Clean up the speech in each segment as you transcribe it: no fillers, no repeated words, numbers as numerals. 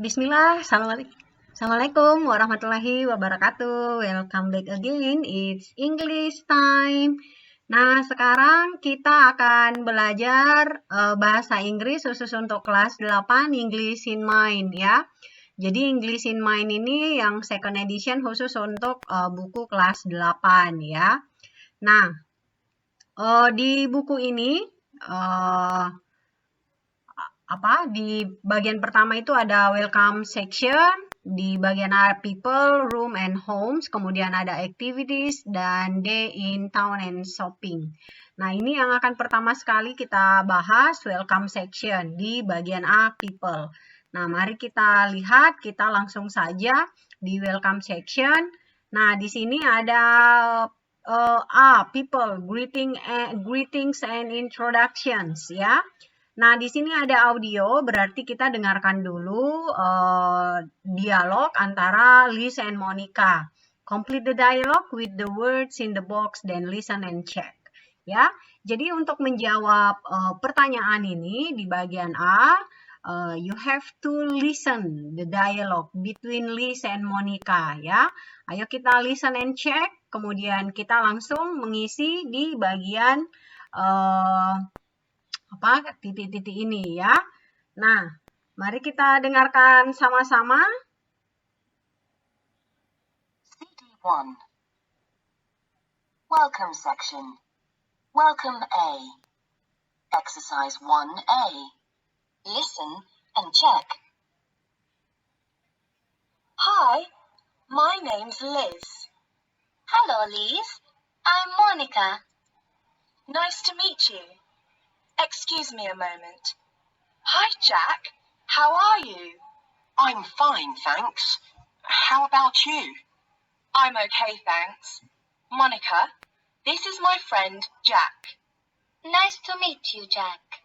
Bismillah, Assalamualaikum warahmatullahi wabarakatuh. Welcome back again, it's English time. Nah, sekarang kita akan belajar bahasa Inggris khusus untuk kelas 8 English in Mind ya. Jadi English in Mind ini yang second edition khusus untuk buku kelas 8 ya. Nah, di buku ini di bagian pertama itu ada welcome section, di bagian A people, room and homes, kemudian ada activities dan day in town and shopping. Nah, ini yang akan pertama sekali kita bahas, welcome section di bagian A people. Nah, mari kita lihat, kita langsung saja di welcome section. Nah, di sini ada people, greetings and introductions ya. Nah, di sini ada audio, berarti kita dengarkan dulu dialog antara Liz and Monica. Complete the dialogue with the words in the box, then listen and check. Ya, jadi untuk menjawab pertanyaan ini di bagian A, you have to listen the dialogue between Liz and Monica. Ya, ayo kita listen and check. Kemudian kita langsung mengisi di bagian titik-titik ini ya. Nah, mari kita dengarkan sama-sama. CD1. Welcome section. Welcome A. Exercise 1A. Listen and check. Hi, my name's Liz. Hello, Liz. I'm Monica. Nice to meet you. Excuse me a moment. Hi, Jack. How are you? I'm fine, thanks. How about you? I'm okay, thanks. Monica, this is my friend, Jack. Nice to meet you, Jack.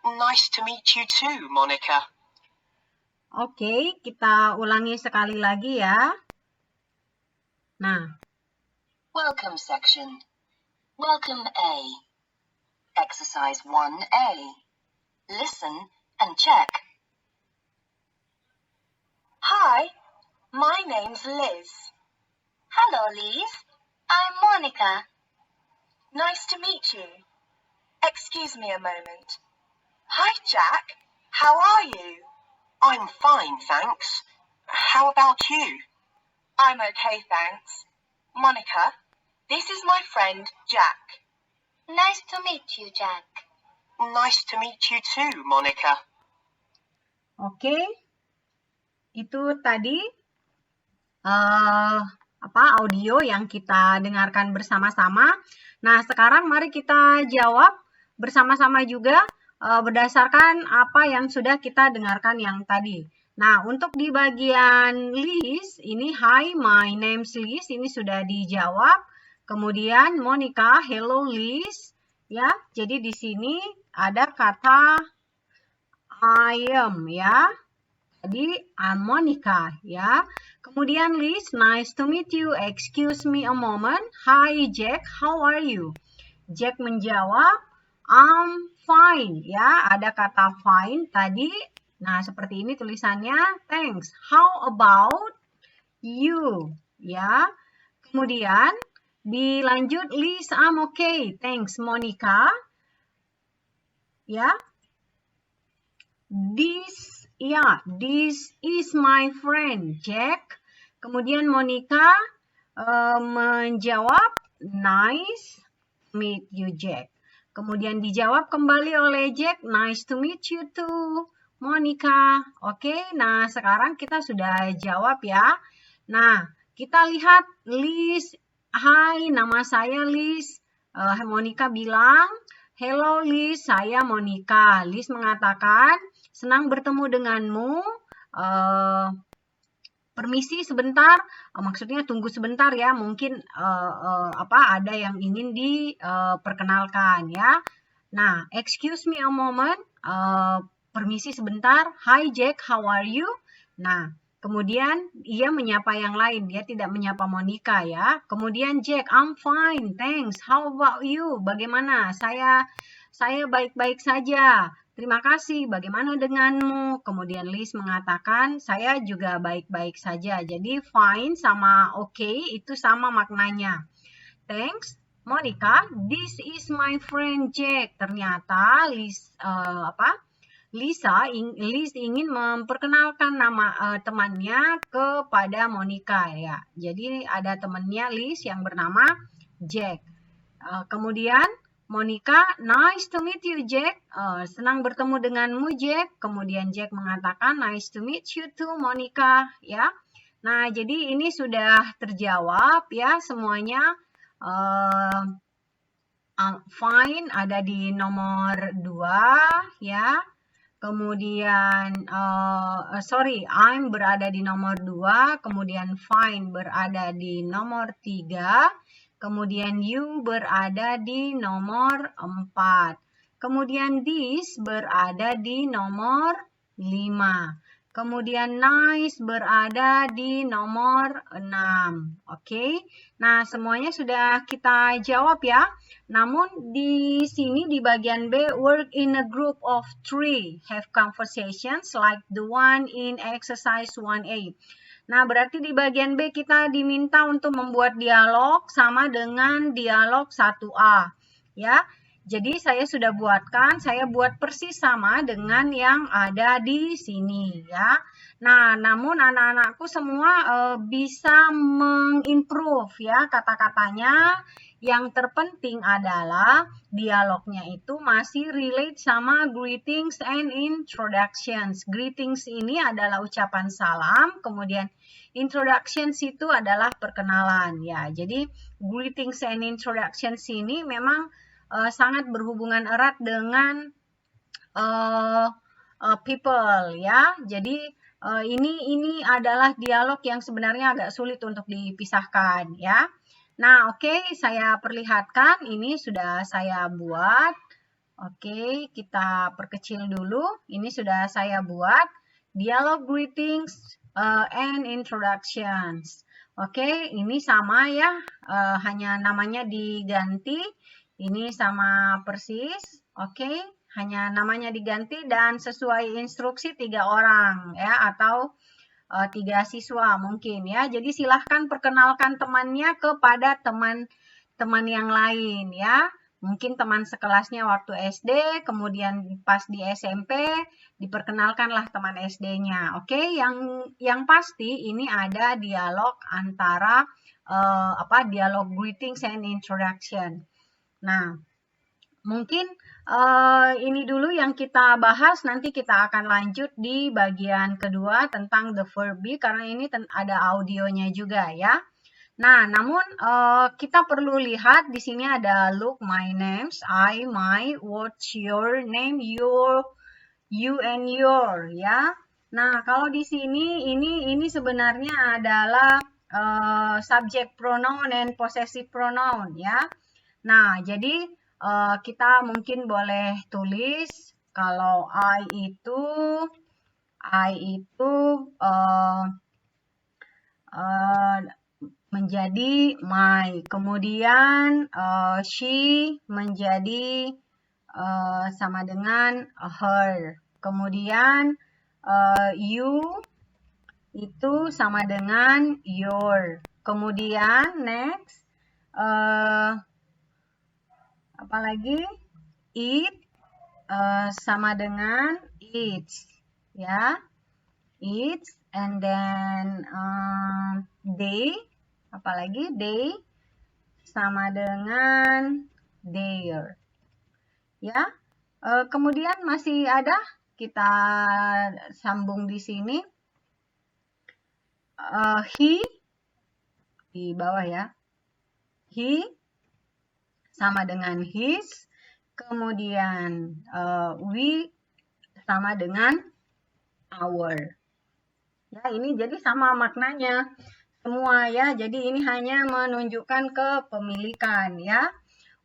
Nice to meet you too, Monica. Oke, kita ulangi sekali lagi ya. Nah. Welcome section. Welcome A. Exercise 1A. Listen and check. Hi, my name's Liz. Hello, Liz. I'm Monica. Nice to meet you. Excuse me a moment. Hi, Jack. How are you? I'm fine, thanks. How about you? I'm okay, thanks. Monica, this is my friend, Jack. Nice to meet you, Jack. Nice to meet you too, Monica. Oke. Itu tadi audio yang kita dengarkan bersama-sama. Nah, sekarang mari kita jawab bersama-sama juga berdasarkan apa yang sudah kita dengarkan yang tadi. Nah, untuk di bagian Liz, ini hi, my name's Liz, ini sudah dijawab. Kemudian Monica, hello Liz, ya. Jadi di sini ada kata I am, ya. Jadi I'm Monica, ya. Kemudian Liz, nice to meet you. Excuse me a moment. Hi Jack, how are you? Jack menjawab, I'm fine, ya. Ada kata fine tadi. Nah, seperti ini tulisannya. Thanks. How about you? Ya. Kemudian dilanjut Liz, I'm okay. Thanks, Monica. Ya. This is my friend, Jack. Kemudian Monica menjawab, nice to meet you, Jack. Kemudian dijawab kembali oleh Jack, nice to meet you too, Monica. Oke, nah sekarang kita sudah jawab ya. Nah, kita lihat Liz. Hai, nama saya Liz. Monica bilang, hello Liz, saya Monica. Liz mengatakan, senang bertemu denganmu. Permisi sebentar, maksudnya tunggu sebentar ya. Mungkin ada yang ingin diperkenalkan ya. Nah, excuse me a moment. Permisi sebentar. Hi Jack, how are you? Nah, kemudian ia menyapa yang lain, dia tidak menyapa Monica ya. Kemudian Jack, I'm fine, thanks. How about you? Bagaimana? Saya baik-baik saja. terima kasih, bagaimana denganmu? Kemudian Liz mengatakan, saya juga baik-baik saja. Jadi fine sama okay itu sama maknanya. Thanks, Monica. This is my friend Jack. Ternyata Liz Liz ingin memperkenalkan nama temannya kepada Monica ya. Jadi ada temannya Liz yang bernama Jack. Kemudian Monica, nice to meet you Jack. Senang bertemu denganmu Jack. Kemudian Jack mengatakan nice to meet you too Monica ya. Nah, jadi ini sudah terjawab ya semuanya. Fine ada di nomor 2 ya. Kemudian I'm berada di nomor 2, kemudian fine berada di nomor 3. Kemudian you berada di nomor 4. Kemudian this berada di nomor 5. Kemudian nice berada di nomor 6. Oke. Nah, semuanya sudah kita jawab ya. Namun di sini di bagian B, work in a group of 3. Have conversations like the one in exercise 1A. Nah, berarti di bagian B kita diminta untuk membuat dialog sama dengan dialog 1A. Ya, jadi saya sudah buatkan, saya buat persis sama dengan yang ada di sini ya. Nah, namun anak-anakku semua bisa mengimprove ya kata-katanya. Yang terpenting adalah dialognya itu masih relate sama greetings and introductions. Greetings ini adalah ucapan salam, kemudian introductions itu adalah perkenalan ya. Jadi greetings and introductions ini memang sangat berhubungan erat dengan people ya. Jadi ini adalah dialog yang sebenarnya agak sulit untuk dipisahkan ya. Nah, oke, saya perlihatkan ini sudah saya buat. Oke, kita perkecil dulu. Ini sudah saya buat dialog greetings and introductions. Oke, ini sama ya, hanya namanya diganti. Ini sama persis, oke, hanya namanya diganti dan sesuai instruksi 3 orang ya, atau 3 siswa mungkin ya. Jadi silahkan perkenalkan temannya kepada teman-teman yang lain ya. Mungkin teman sekelasnya waktu SD, kemudian pas di SMP diperkenalkanlah teman SD-nya. Oke, yang pasti ini ada dialog antara dialog greetings and introduction. Nah, mungkin ini dulu yang kita bahas, nanti kita akan lanjut di bagian kedua tentang the verb be, karena ini ada audionya juga ya. Nah, namun kita perlu lihat di sini ada look, my names, I, my, what's your name, your, you and your ya. Nah, kalau di sini ini sebenarnya adalah subject pronoun and possessive pronoun ya. Nah, jadi kita mungkin boleh tulis kalau I itu menjadi my, kemudian she menjadi sama dengan her, kemudian you itu sama dengan your, kemudian next apalagi it sama dengan its ya, its, and then they, apalagi they sama dengan their ya. Kemudian masih ada, kita sambung di sini he di bawah ya, he sama dengan his, kemudian we sama dengan our. Ya, ini jadi sama maknanya semua ya. Jadi ini hanya menunjukkan kepemilikan ya.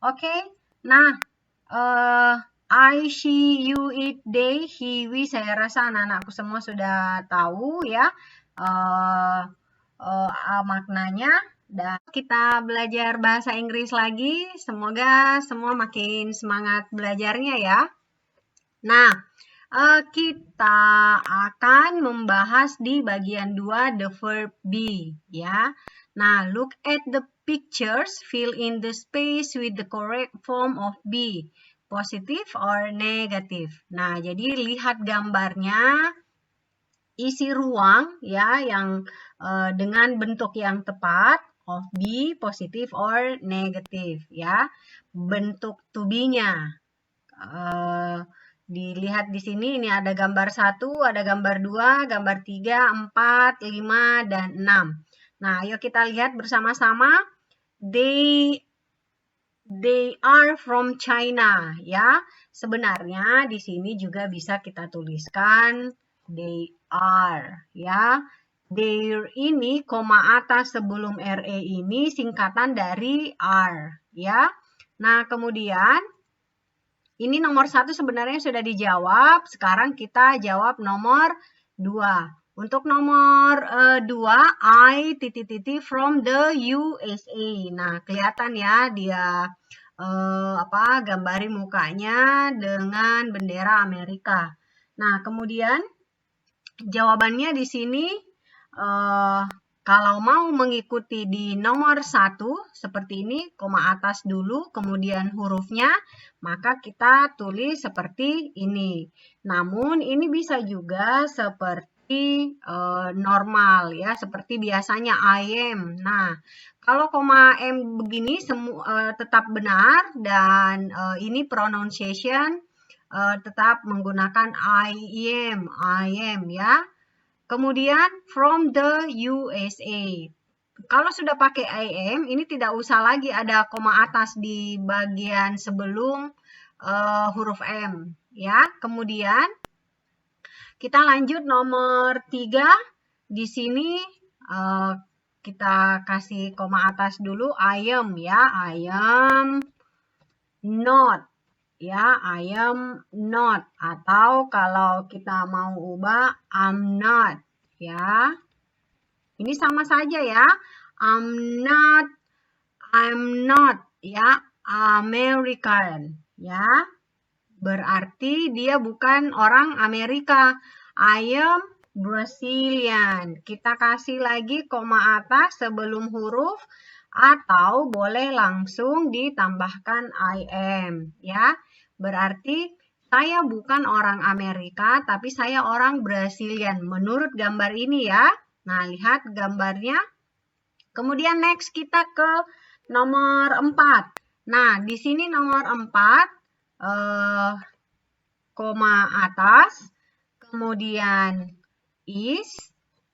Oke. Nah, I, she, you, it, they, he, we, saya rasa anak-anakku semua sudah tahu ya maknanya. Dan kita belajar bahasa Inggris lagi. Semoga semua makin semangat belajarnya ya. Nah, kita akan membahas di bagian 2 the verb be, ya. Nah, look at the pictures, fill in the space with the correct form of be, positive or negative. Nah, jadi lihat gambarnya, isi ruang ya yang dengan bentuk yang tepat of be, positive or negative, ya. Bentuk to be-nya. Dilihat di sini, ini ada gambar 1, ada gambar 2, gambar 3, 4, 5, dan 6. Nah, ayo kita lihat bersama-sama. They are from China, ya. Sebenarnya di sini juga bisa kita tuliskan they are, ya. There ini koma atas sebelum RE ini singkatan dari are, ya. Nah, kemudian ini nomor 1 sebenarnya sudah dijawab. Sekarang kita jawab nomor 2. Untuk nomor 2, I from the USA. Nah, kelihatan ya dia gambari mukanya dengan bendera Amerika. Nah, kemudian jawabannya di sini kalau mau mengikuti di nomor 1, seperti ini, koma atas dulu, kemudian hurufnya, maka kita tulis seperti ini. Namun, ini bisa juga seperti normal, ya, seperti biasanya I am. Nah, kalau koma M begini tetap benar, dan ini pronunciation tetap menggunakan I am, ya. Kemudian from the USA. Kalau sudah pakai I am, ini tidak usah lagi ada koma atas di bagian sebelum huruf M, ya. Kemudian kita lanjut nomor 3. Di sini kita kasih koma atas dulu I am, ya. I am not. Ya, I am not. Atau kalau kita mau ubah, I'm not. Ya, ini sama saja ya. I'm not. Ya, American. Ya, berarti dia bukan orang Amerika. I am Brazilian. Kita kasih lagi koma atas sebelum huruf, atau boleh langsung ditambahkan I am. Ya. Berarti saya bukan orang Amerika, tapi saya orang Brazilian. Menurut gambar ini ya. Nah, lihat gambarnya. Kemudian next kita ke nomor 4. Nah, di sini nomor 4, koma atas, kemudian is,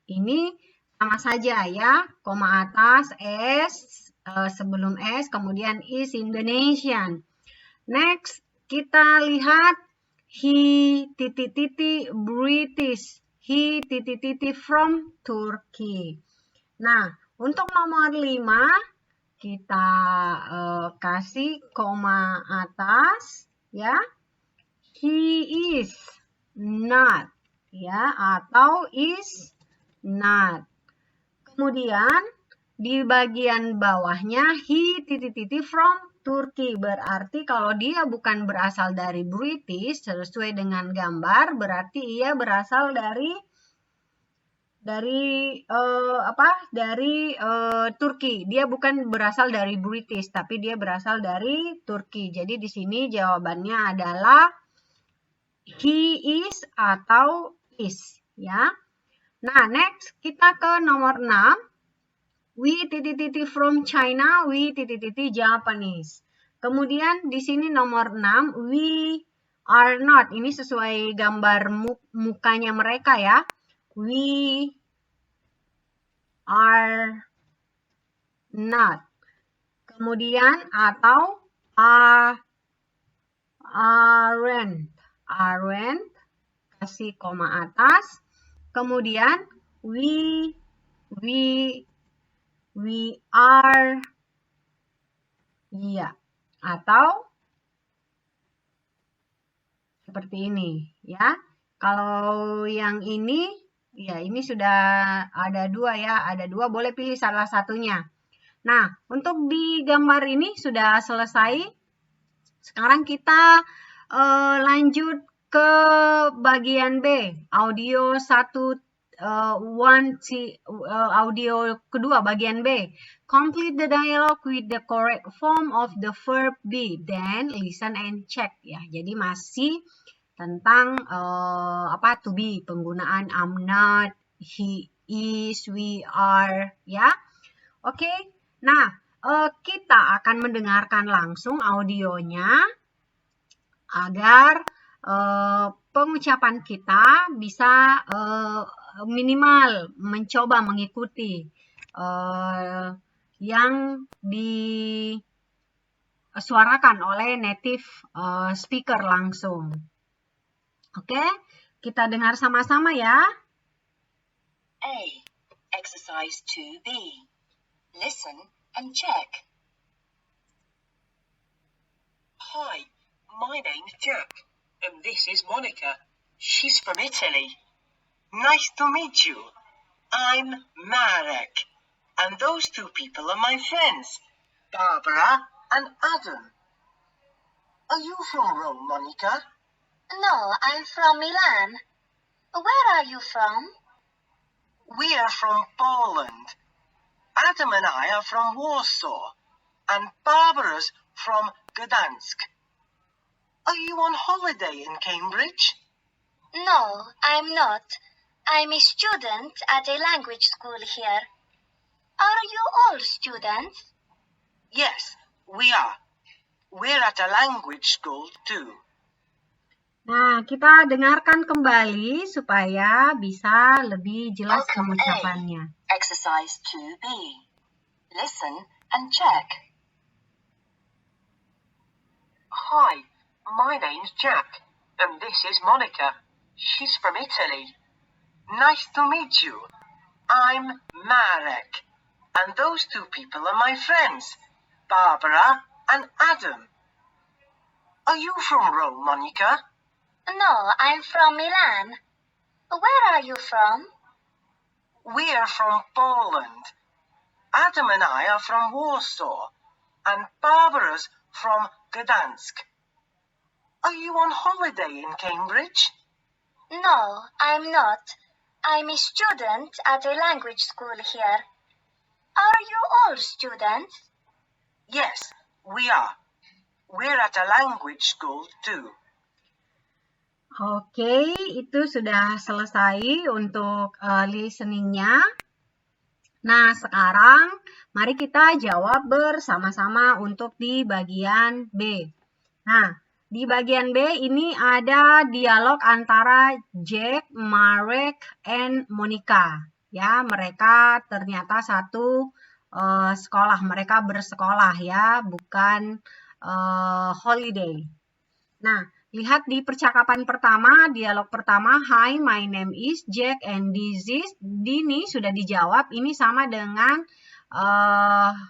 ini sama saja ya. Koma atas, S, sebelum S, kemudian is Indonesian. Next, kita lihat he British. He from Turkey. Nah, untuk nomor 5 kita kasih koma atas ya. He is not ya, atau is not. Kemudian di bagian bawahnya he from Turki, berarti kalau dia bukan berasal dari British sesuai dengan gambar, berarti ia berasal dari Turki. Dia bukan berasal dari British, tapi dia berasal dari Turki. Jadi di sini jawabannya adalah he is atau is, ya. Nah, next kita ke nomor 6. We from China, we Japanese. Kemudian di sini nomor 6, we are not. Ini sesuai gambar mukanya mereka ya. We are not. Kemudian atau aren't. Kasih koma atas. Kemudian we are, iya, atau seperti ini ya. Kalau yang ini, ya ini sudah ada 2 ya, ada 2, boleh pilih salah satunya. Nah, untuk di gambar ini sudah selesai. Sekarang kita lanjut ke bagian B, audio audio kedua bagian B. Complete the dialogue with the correct form of the verb be, then listen and check. Ya, jadi masih tentang to be, penggunaan I'm not, he is, we are, ya. Oke. Nah, kita akan mendengarkan langsung audionya agar pengucapan kita bisa minimal mencoba mengikuti yang disuarakan oleh native speaker langsung. Oke, kita dengar sama-sama ya. A. Exercise 2B. Listen and check. Hi, my name's Jack, and this is Monica. She's from Italy. Nice to meet you. I'm Marek, and those two people are my friends, Barbara and Adam. Are you from Rome, Monica? No, I'm from Milan. Where are you from? We are from Poland. Adam and I are from Warsaw, and Barbara's from Gdansk. Are you on holiday in Cambridge? No, I'm not. I'm a student at a language school here. Are you all students? Yes, we are. We're at a language school too. Nah, kita dengarkan kembali supaya bisa lebih jelas Welcome, pengucapannya. Exercise 2B. Listen and check. Hi, my name's Jack, and this is Monica. She's from Italy. Nice to meet you. I'm Marek, and those two people are my friends, Barbara and Adam. Are you from Rome, Monica? No, I'm from Milan. Where are you from? We're from Poland. Adam and I are from Warsaw, and Barbara's from Gdansk. Are you on holiday in Cambridge? No, I'm not. I'm a student at a language school here. Are you all students? Yes, we are. We're at a language school too. Oke, itu sudah selesai untuk listeningnya. Nah, sekarang mari kita jawab bersama-sama untuk di bagian B. Nah, di bagian B ini ada dialog antara Jack, Marek, and Monica. Ya, mereka ternyata satu sekolah. Mereka bersekolah ya, bukan holiday. Nah, lihat di percakapan pertama, dialog pertama, Hi, my name is Jack and this is, ini sudah dijawab, ini sama dengan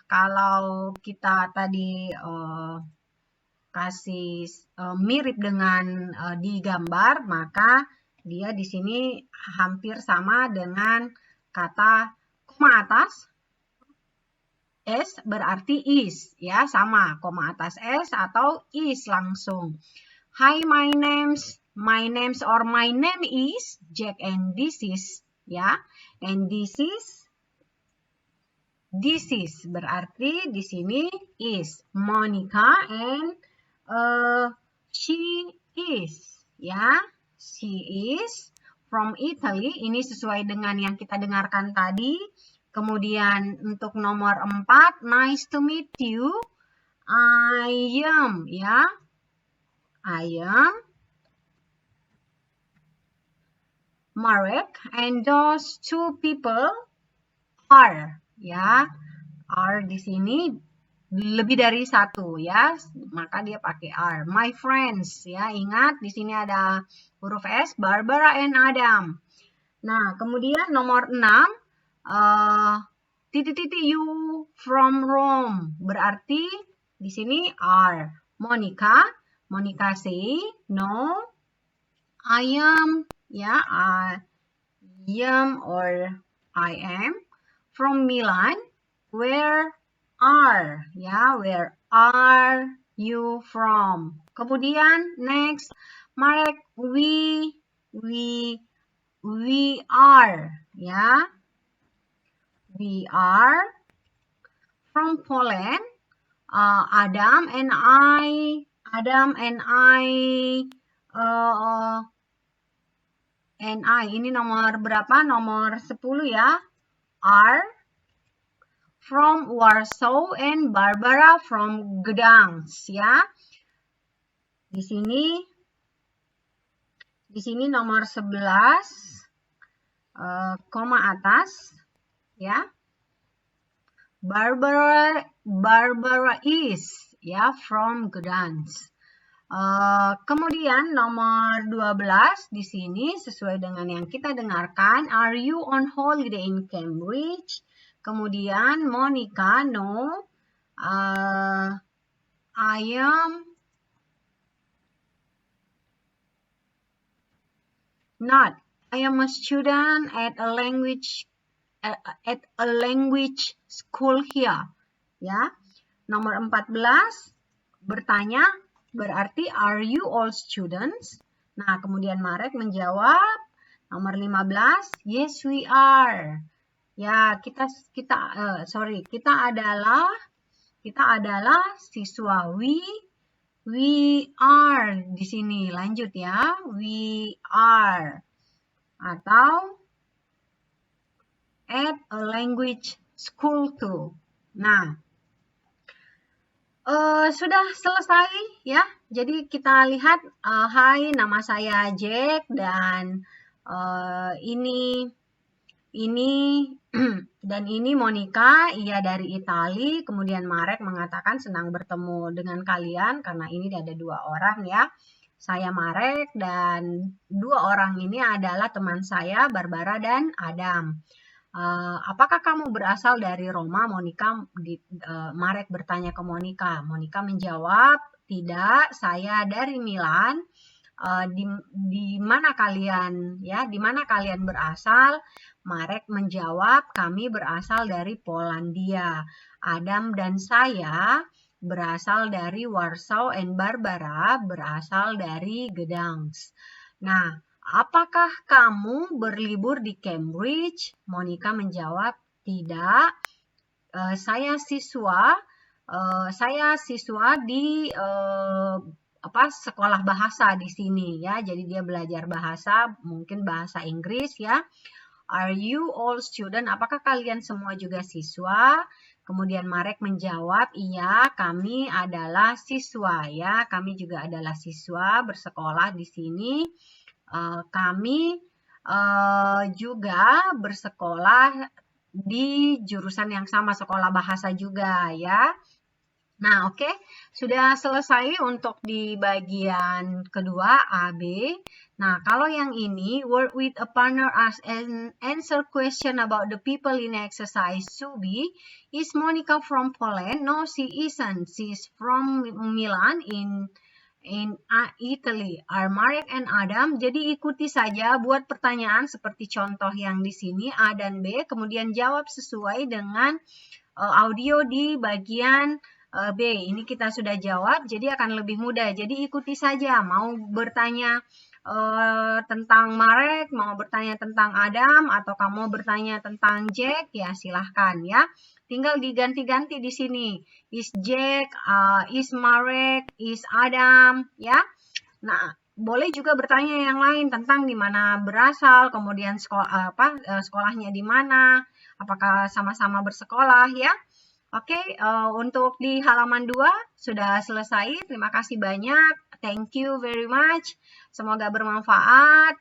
kalau kita tadi kasih mirip dengan di gambar, maka dia di sini hampir sama dengan kata koma atas S berarti is, ya sama, koma atas S atau is langsung. Hi, my name is Jack and this is, ya. And this is berarti di sini is Monica and she is, ya. She is from Italy. Ini sesuai dengan yang kita dengarkan tadi. Kemudian untuk nomor 4, nice to meet you. I am, ya. I am Marek and those two people are, ya. Are di sini lebih dari satu, ya. Maka dia pakai are. My friends, ya. Ingat di sini ada huruf S, Barbara and Adam. Nah, kemudian nomor 6, you from Rome. Berarti di sini are. Monica say, no, I am, ya, I am or I am from Milan. Where are, ya, where are you from? Kemudian next, Marek, we are, ya. We are from Poland. Adam and I ini nomor berapa? Nomor 10 ya. Are from Warsaw and Barbara from Gdansk, ya. Di sini nomor 11 koma atas, ya. Barbara is, ya, from Gdansk. Kemudian nomor 12 di sini sesuai dengan yang kita dengarkan, are you on holiday in Cambridge? Kemudian Monica, no, I am not. I am a student at a language school here. Ya. Nomor 14 bertanya, berarti are you all students? Nah, kemudian Marek menjawab. Nomor 15, yes we are. Ya, kita adalah siswa. We are di sini. Lanjut ya. We are. Atau at a language school too. Nah, sudah selesai ya. Jadi kita lihat, hai, nama saya Jack dan ini dan ini Monica, ia dari Itali. Kemudian Marek mengatakan senang bertemu dengan kalian karena ini ada 2 orang ya. Saya Marek dan 2 orang ini adalah teman saya, Barbara dan Adam. Apakah kamu berasal dari Roma? Marek bertanya ke Monica. Monica menjawab, tidak, saya dari Milan. Di mana kalian berasal? Marek menjawab, kami berasal dari Polandia. Adam dan saya berasal dari Warsaw and Barbara berasal dari Gdansk. Nah, apakah kamu berlibur di Cambridge? Monica menjawab, tidak. Saya siswa di sekolah bahasa di sini ya. Jadi dia belajar bahasa, mungkin bahasa Inggris ya. Are you all student? Apakah kalian semua juga siswa? Kemudian Marek menjawab, iya, kami adalah siswa ya. Kami juga adalah siswa bersekolah di sini. Kami juga bersekolah di jurusan yang sama, sekolah bahasa juga ya. Nah, oke. Sudah selesai untuk di bagian kedua AB. Nah, kalau yang ini, work with a partner as an answer question about the people in exercise 2B. Is Monica from Poland? No, she isn't. She's from Milan in Italy. Are Marek and Adam? Jadi ikuti saja, buat pertanyaan seperti contoh yang di sini A dan B, kemudian jawab sesuai dengan audio di bagian B. Ini kita sudah jawab, jadi akan lebih mudah. Jadi ikuti saja, mau bertanya tentang Marek, mau bertanya tentang Adam, atau kamu bertanya tentang Jack, ya silahkan ya. Tinggal diganti-ganti di sini. Is Jack, is Marek, is Adam, ya. Nah, boleh juga bertanya yang lain tentang di mana berasal, kemudian sekolahnya di mana, apakah sama-sama bersekolah, ya. Oke, untuk di halaman 2 sudah selesai. Terima kasih banyak. Thank you very much. Semoga bermanfaat.